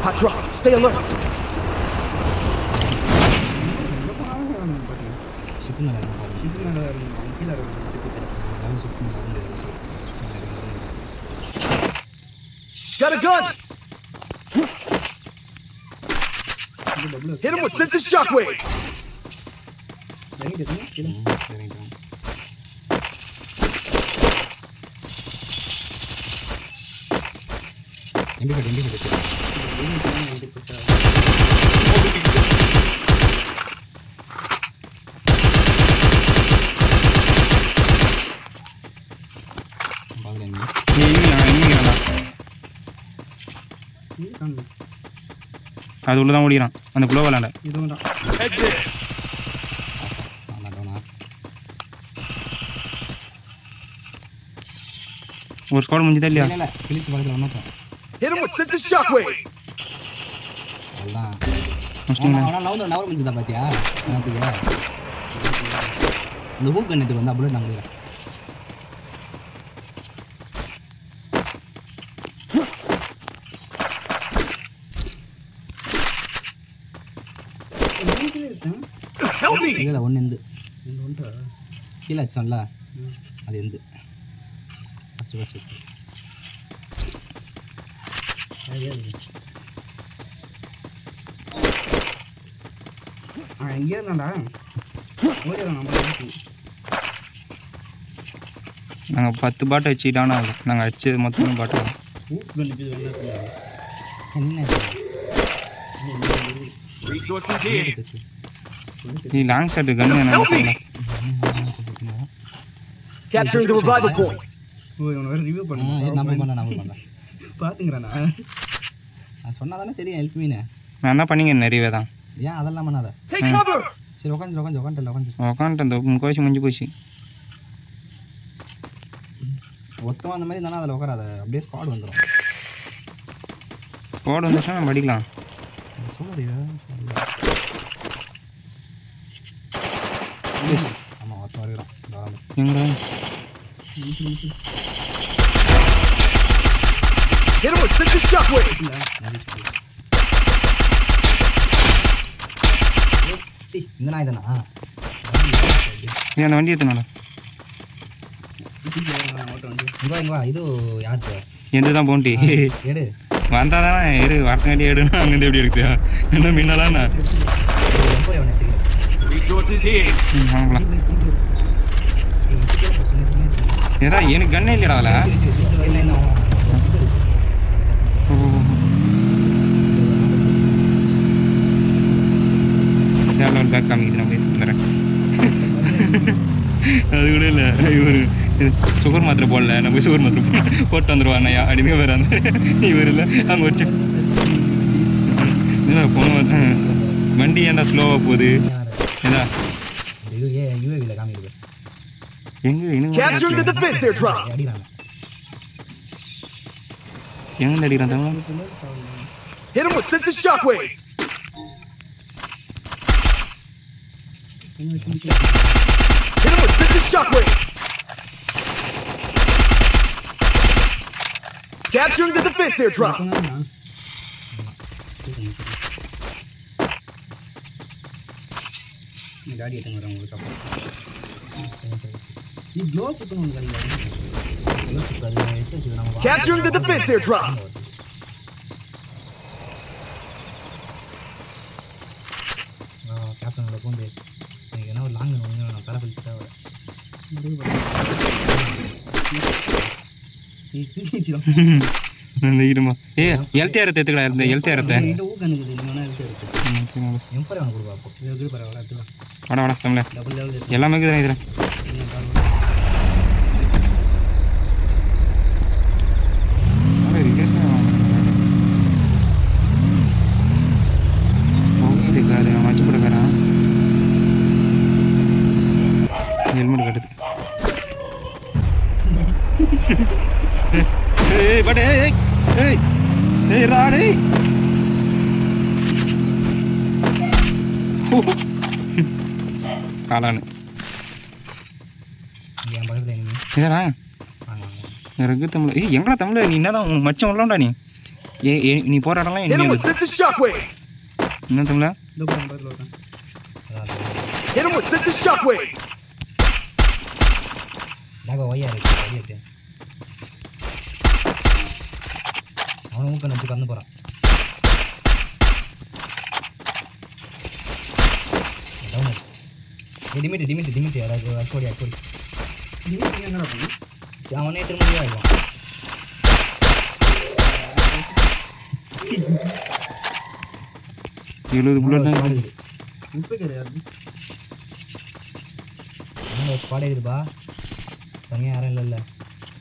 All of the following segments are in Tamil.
Hot drop. Stay alert. Got a gun. Hit him with sensitive shockwave. அது உள்ளதான் ஓடிறான் அந்த குளோ விளாண்ட ஒரு ஸ்குவாட் முடிஞ்சதா இல்லையா பிலிஸ் பக்கத்துல ஒண்ணா Hit him with sensitive shockwave. அதான் அவனா நவர் முடிஞ்சதா பாத்தியா எனக்கு அந்த ஹூக் கண்ணத்துக்கு வந்து அப்படியே நம்புறேன் Help me. இல்ல ஒன்னு எந்து கீழ அச்சான்ல அது எந்து ஃபர்ஸ்ட் இங்கே இருந்தாடா ஓடிடலாம் நம்ம நாங்கள் 10 பாட்டை வச்சுக்கிட்டானா நாங்கள் அடிச்சது மொத்தம் பாட்டு Resources here. நீ லாங் ஷாட் கன்னு என்ன Capturing the revival point. ஓ இவனை வேற ரிவ்யூ பண்ணு நம்ம பண்ண பாத்தீங்கறா நான் சொன்னாதானே தெரியும் ஹெல்ப் மீனே நான் என்ன பண்ணீங்க நிறையவே தான் ஏன் அதெல்லாம் பண்ணாத Take cover. சரி உட்காந்து உட்காந்துட்டு அந்த முக்காசி முடிஞ்சு போச்சு ஒத்தமா அந்த மாதிரி தானே அதில் உட்காராத அப்படியே ஸ்குவாட் வந்துடும் ஸ்குவாட் வந்துச்சுன்னா நம்ம அடிக்கலாம் சொல்லுறியா ஆமாம் ஒருத்தம் வருகிறான் எங்க Hit him with sensitive shockwave. இந்த நாய் தானா நீ அந்த வண்டி எடுத்துனால இங்க வா இது யாரு எந்த தான் போண்டி எடு வந்தாதான் எடு வரங்காட்டி எடுனா அங்கேருந்து எப்படி எடுக்குதா என்ன மின்னலாம் Resources here. வாங்கலாம் ஏதா எனக்கு கண்ணே இல்லைடா அதில் பேக் காமிக்குது நான் போய் வந்துடுறேன் அது கூட இல்லை இவர் சுகர் மாத்திரை போடல நான் போய் சுகர் மாத்திரை போட்டு வந்துடுவான் நான் அடிமையாக வேறு அந்த இவர் இல்லை அங்கே வச்சு இல்லை பொண்ணு வண்டி ஏன்டா ஸ்லோவாக போகுது ஏதா Capturing the defense airdrop. எங்கே அடிக்கிறான் Tamil Hit him with sensitive shockwave. Hit him with sensitive shockwave. Capturing the defense airdrop. गाड़ी எடுத்து வரேன் உங்களுக்கு அப்புறம் நீ க்ளோ செக் பண்ணு गाड़ी Capturing the defense airdrop. Captain உள்ள போந்து எனக்கு என்ன ஒரு லாங் வந்து நான் தர பிடிச்சிட்டா வர இருமா ஏ எல்டிஆர் எடுத்துக்கடா இந்த எல்டிஆர் எடுத்து இந்த ஊ கண்ணுக்கு இல்லனா எடுத்து எம்பர் அவன் கொடுப்பா அப்போ இது பரவாயில்ல எடுத்துக்கலாம் வாடா வாடா தமிழே டபுள் லெவல் எல்லாமே இருக்குதுடா இதுல ஹெல்மெட் கட்டுது ஏய் பட் ஏய் ஏய் ஏய் ராடி காலானு என் பக்கத்துல எங்க இதடா ரகு தமிழ் எங்கடா தமிழ் நீ என்னதான் உன் மச்சம் உள்ளோண்டா நீ நீ போகிற இடம்லாம் Hit him with sense of shockwave. என்ன தமிழா Hit him with sense of shockwave. நாங்கள் ஒய்யா இருக்கு அவனை ஊக்க வச்சு கறந்து போகிறான் டிமிட்டி அதாவது அச்சோடி என்னடா பண்ணு அவனே திரும்ப ஆகிடுவான் ஸ்பாட் இருக்குதுப்பா தனியாக யாரும் இல்லைல்ல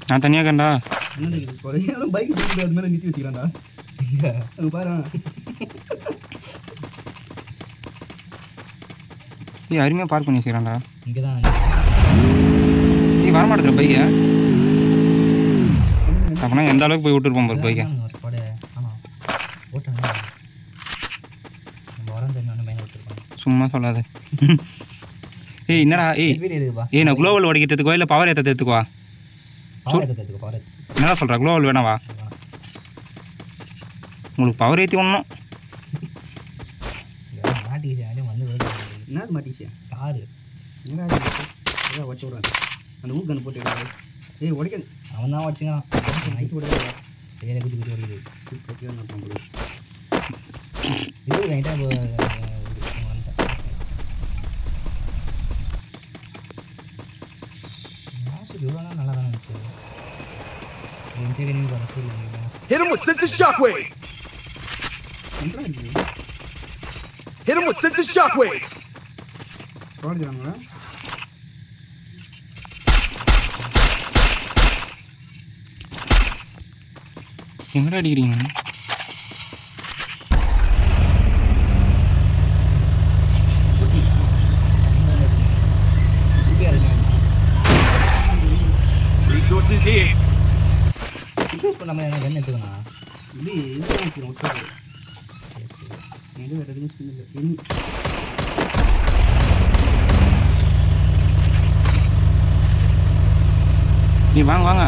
நான் தனியாக கண்டா என்ன பைக் அது மேலே நிறுத்தி வச்சுக்கிறான்டா அங்கே பாரு அருமையாக பார்க் பண்ணி வச்சுக்கிறான்டா இங்கே தான் நீ வரமாட்டேங்கிற பைக்கை அப்படின்னா எந்த அளவுக்கு போய் விட்டுருப்போம் பாரு பைக்கை ஸ்பாடு ஆமாம் ஓட்டாங்க நம்ம வரம் தெரிஞ்சவொன்னே பையனை விட்டுருப்பாங்க சும்மா சொல்லாத ஏய் என்னடா ஏய் நான் குளோவல் உடைக்கிறதுக்கோ இல்லை பவர் ஏற்றத்துக்குவா என்னடா சொல்கிறா குளோவல் வேணாவா உங்களுக்கு பவர் ஏற்றி ஒன்றும் என்ன மாட்டிச்சு காரு என்ன உடச்சு விட்றான் அந்த ஊக்கன்னு போட்டு ஏய் உடைக்க அவன் தான் உடச்சுங்கிறான் கையில் குட்டி குட்டி உடைக்குது இது ரைட்டாக இவ்வளோ நல்லா தானே இருக்கு Hit him with sense of shockwave. Hit him with sense of shockwave. எங்கடா அடிக்கிறீங்க Resources here. நம்ம என்ன கன் எடுத்துக்கணும் இது வேறு எதுவும் சொல்லல நீ வாங்க வாங்க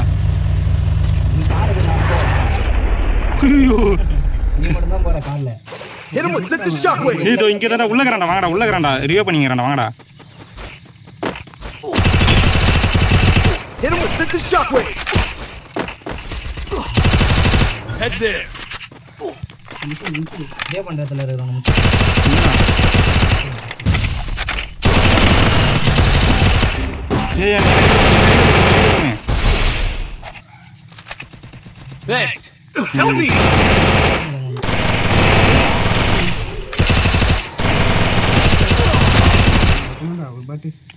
ஐயோ நீ மட்டும் தான் போற கார்ல Hit him with sense of shockwave. இதோ இங்க தான் உள்ளக்கறான்டா வாங்கடா உள்ளக்கறான்டா ரிவ்யூ பண்ணிக்கறான்டா வாங்கடா Hit him with sense of shockwave. Head there. இதே பண்றதுல இருக்கறவங்க Thanks. Help me.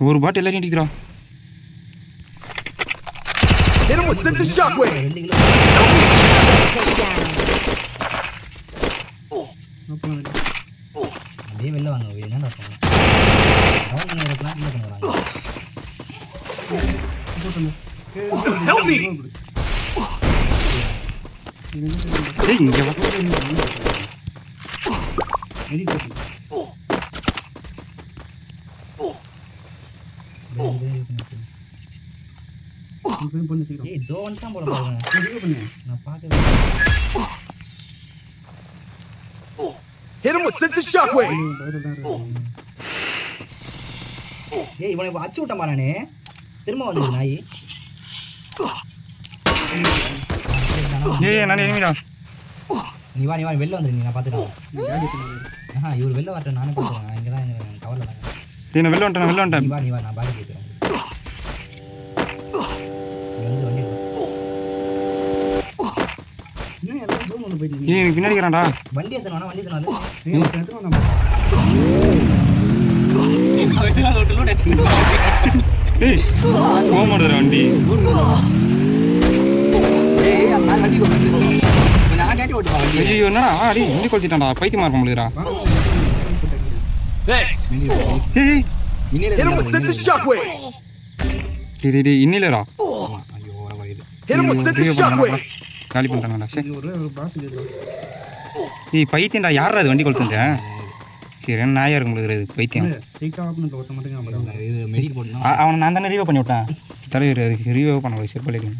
ஒரு பாட்டு எல்லாரும் அடிக்குறா Hit him with sense of shockwave. அப்படியே வெளில வாங்க என்னடா பண்ணலாம் ரவுண்ட் இருக்கலாம் இல்ல பண்ணுவாங்க Help me. ஏய் இங்க வா ஏய் தோ வந்து போட பாருங்க நான் பாக்கவே Hit him with sense of shockwave. ஏய் இவனை அச்சு விட்ட மாறானே திரும்ப வந்து நாய் ஏய் நான் எனிமிடா நீ வா வெளில வந்துரு நான் பாத்துட்டேன் இவர் வெளில வரட்டும் நானே பாத்துறேன் இங்க தான் கவர்ல தாங்க நான் வெளில வந்துட்டேன் நீ வா நான் பாடி கேக்குறேன் ஏய் பின்னாடி இருக்கறான்டா வண்டி எடுத்துறானே ஏய் போக மாட்டேடா வண்டி ஏய் நான் வண்டி ஓட்டுறேன் நான் கேட்டி ஓட்டுறேன் வண்டி ஐயோ என்னடா அடி வண்டி கொளுத்திட்டான்டா பைத்தியமா இருக்க முடியலடா Thanks. ஏய் Hit him with sense of shockwave. டேய் இன்னிலடா ஐயோ வரையுது Hit him with sense of shockwave. காலி பண்ணிட்டானடா சே ஏய் பைத்தியம்டா யாரா இது வண்டி கொளுத்துங்க சரி என்ன நாயா இருக்க முடியாது பைத்தியம் ஸ்ட்ரைட்டா ஆப்னு ஒருத்த மட்டும் இது மெடிக் போடணும் அவனை நான் தானே ரிவ்யூ பண்ணி விட்டேன் தலைவர் அதுக்கு ரிவ்யூ பண்ண செட் பண்ணிடுங்க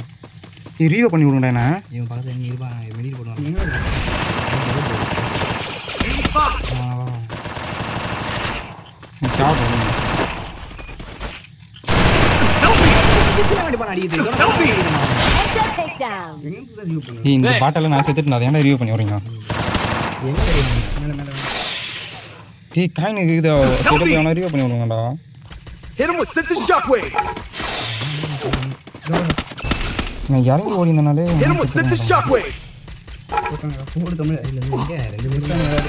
ரீவ் பண்ணி விடுங்கடா என்ன இவன் பக்கத்துல எங்கே இருப்பான் மெடியில் போடுவான் இந்த பாட்டெல்லாம் நான் செத்துட்டு அதை ஏன்டா ரிவ்யூ பண்ணி விடுறீங்க டேய் காயின் இருக்குது செத்துட்டு ரிவ்யூ பண்ணி விடுங்கடா Hit him with sense of shockwave. நான் இறங்கி ஓடினாலே Hit him with sense of shockwave. போடு தமிழ் இல்லை ரெண்டு பேரும்